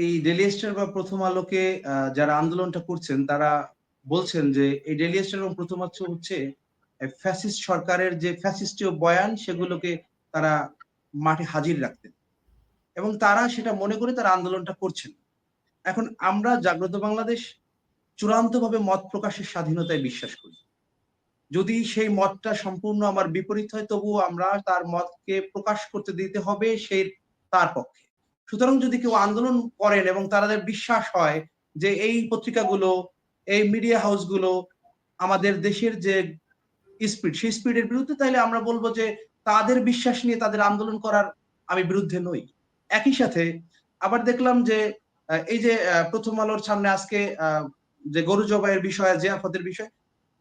এই daily star বা প্রথম আলোকে যারা আন্দোলনটা করছেন তারা বলছেন যে এই ডেইলি স্টার এবং প্রথম আলো হচ্ছে ফ্যাসিস্ট সরকারের যে ফ্যাসিস্টীয় বয়ান সেগুলোকে তারা মাঠে হাজির রাখতেন এবং তারা সেটা মনে করে তারা আন্দোলনটা করছেন। এখন আমরা জাগ্রত বাংলাদেশ চূড়ান্তভাবে মত প্রকাশের স্বাধীনতায় বিশ্বাস করি। যদি সেই মতটা সম্পূর্ণ আমার বিপরীত হয় তবুও আমরা তার মতকে প্রকাশ করতে দিতে হবে তার পক্ষে। সুতরাং যদি কেউ আন্দোলন করেন এবং তাদের বিশ্বাস হয় যে এই পত্রিকাগুলো, এই মিডিয়া হাউস গুলো আমাদের দেশের যে স্পিড, সেই স্পিডের বিরুদ্ধে তাইলে আমরা বলব যে তাদের বিশ্বাস নিয়ে তাদের আন্দোলন করার আমি বিরুদ্ধে নই। একই সাথে আবার দেখলাম যে এই যে প্রথম আলোর সামনে আজকে যে গরু জবাইয়ের বিষয়, জিয়াফতের বিষয়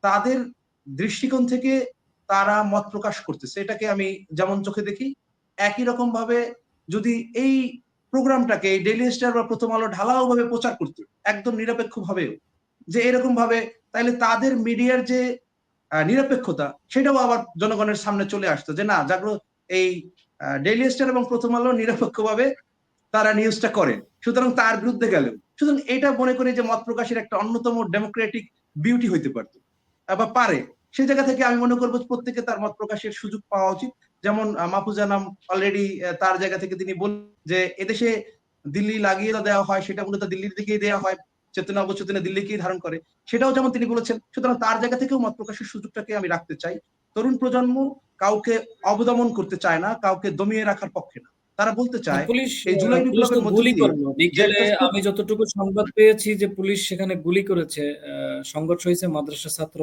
তাদের দৃষ্টিকোণ থেকে তারা মত প্রকাশ করতেছে। এটাকে আমি যেমন চোখে দেখি, একই রকম ভাবে যদি এই প্রোগ্রামটাকে ডেইলি স্টার বা প্রথম আলো ঢালাওভাবে প্রচার করত, একদম নিরপেক্ষভাবেও, যে এরকম ভাবে তাইলে তাদের মিডিয়ার যে নিরপেক্ষতা সেটাও আবার জনগণের সামনে চলে আসতো যে না এই ডেইলি স্টার এবং প্রথম আলো নিরপেক্ষভাবে তারা নিউজটা করেন। সুতরাং তার বিরুদ্ধে গেলেও। সুতরাং এটা মনে করি যে মত প্রকাশের একটা অন্যতম ডেমোক্রেটিক বিউটি হইতে পারত বা পারে। সেই জায়গা থেকে আমি মনে করব প্রত্যেকে তার মত প্রকাশের সুযোগ পাওয়া উচিত। যেমন মাহফুজা নাম অলরেডি তার জায়গা থেকে তিনি বললেন যে এদেশে দিল্লি লাগিয়ে দেওয়া হয় সেটা মূলত দিল্লির দিকেই দেওয়া হয়। চেতনা অবচেতনা দিল্লিকেই ধারণ করে। সেটাও যেমন তিনি বলেছেন। সুতরাং তার জায়গা থেকেও মত প্রকাশের সুযোগটাকে আমি রাখতে চাই। তরুণ প্রজন্ম কাউকে অবদমন করতে চায় না, কাউকে দমিয়ে রাখার পক্ষে না। তারা বলতে চায় পুলিশ এই জুলাই পুলিশ তো বিপ্লবের মধ্য গুলি দিয়ে করলো যে বিকেলে। একটা আমি যতটুকু সংবাদ পেয়েছি যে পুলিশ সেখানে গুলি করেছে, সংঘর্ষ হয়েছে, মাদ্রাসা ছাত্র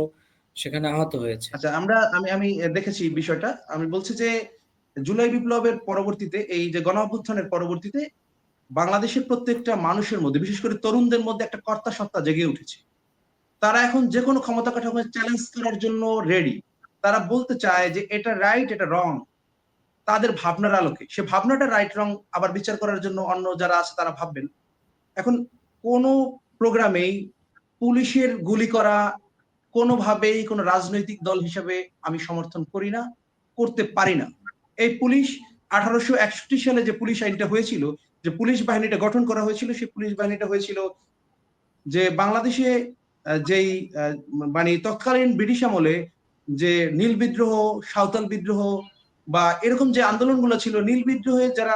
সেখানে আহত হয়েছে। আচ্ছা আমি আমি দেখেছি বিষয়টা। আমি বলছি যে জুলাই বিপ্লবের পরবর্তীতে এই যে গণঅভ্যুত্থানের পরবর্তীতে বাংলাদেশের প্রত্যেকটা মানুষের মধ্যে বিশেষ করে তরুণদের মধ্যে একটা কর্তা সত্তা জেগে উঠেছে। তারা এখন যেকোনো ক্ষমতা কাঠামো চ্যালেঞ্জ করার জন্য রেডি। তারা বলতে চায় যে এটা রাইট, এটা রং। তাদের ভাবনার আলোকে। সে ভাবনাটা রাইট রং আবার বিচার করার জন্য অন্য যারা আছে তারা ভাববেন। এখন কোন প্রোগ্রামেই পুলিশের গুলি করা কোনোভাবেই কোনো রাজনৈতিক দল হিসেবে আমি সমর্থন করি না, করতে পারি না। এই পুলিশ 1861 সালে যে পুলিশ আইনটা হয়েছিল, যে পুলিশ বাহিনীটা গঠন করা হয়েছিল, সেই পুলিশ বাহিনীটা হয়েছিল যে বাংলাদেশে যেই মানে তৎকালীন ব্রিটিশ আমলে যে নীল বিদ্রোহ, সাঁওতাল বিদ্রোহ বা এরকম যে আন্দোলনগুলো ছিল, নীল বিদ্রোহে যারা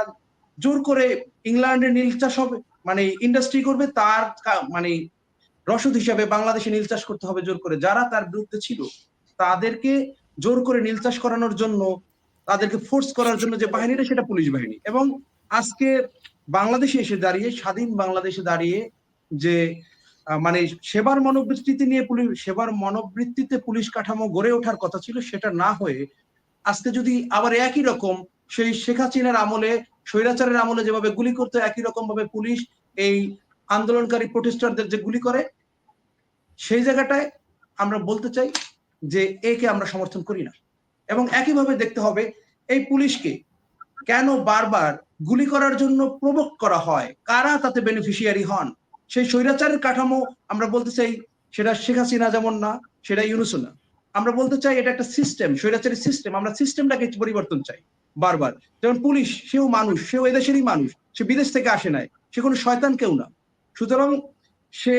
জোর করে ইংল্যান্ডের নীল চাষ হবে মানে ইন্ডাস্ট্রি করবে তার মানে রসদ হিসাবে বাংলাদেশে নীল চাষ করতে হবে জোর করে। যারা তার বিরুদ্ধে ছিল তাদেরকে জোর করে নীল চাষ করানোর জন্য, তাদেরকে ফোর্স করার জন্য যে বাহিনীটা সেটা পুলিশ বাহিনী। এবং আজকে বাংলাদেশে এসে দাঁড়িয়ে, স্বাধীন বাংলাদেশে দাঁড়িয়ে যে মানে সেবার মনোবৃত্তিতে পুলিশ কাঠামো গড়ে ওঠার কথা ছিল সেটা না হয়ে আজকে যদি আবার একই রকম সেই শেখ হাসিনার আমলে, স্বৈরাচারের আমলে যেভাবে গুলি করতো একই রকম ভাবে পুলিশ এই আন্দোলনকারী প্রোটেস্টারদের যে গুলি করে, সেই জায়গাটায় আমরা বলতে চাই যে একে আমরা সমর্থন করি না। এবং একইভাবে দেখতে হবে এই পুলিশকে কেন বারবার গুলি করার জন্য প্রভোক করা হয়, কারা তাতে বেনিফিশিয়ারি হন। সেই স্বৈরাচারের কাঠামো আমরা বলতে চাই সেটা শেখ হাসিনা যেমন না, সেটা ইউনূসও না। আমরা বলতে চাই এটা একটা সিস্টেম, স্বৈরাচারী সিস্টেম। আমরা সিস্টেমটাকে পরিবর্তন চাই বারবার। যেমন পুলিশ, সেও মানুষ, সেও এদেশেরই মানুষ, সে বিদেশ থেকে আসে নাই, সে কোনো শয়তান কেউ না। সুতরাং সে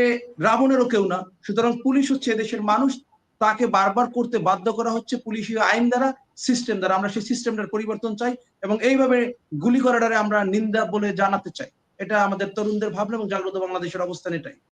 রাবণেরও কেউ না। সুতরাং পুলিশ হচ্ছে এদেশের মানুষ, তাকে বারবার করতে বাধ্য করা হচ্ছে পুলিশি আইন দ্বারা, সিস্টেম দ্বারা। আমরা সেই সিস্টেমটার পরিবর্তন চাই এবং এইভাবে গুলি করাটারে আমরা নিন্দা বলে জানাতে চাই। এটা আমাদের তরুণদের ভাবনা এবং জাগ্রত বাংলাদেশের অবস্থান এটাই।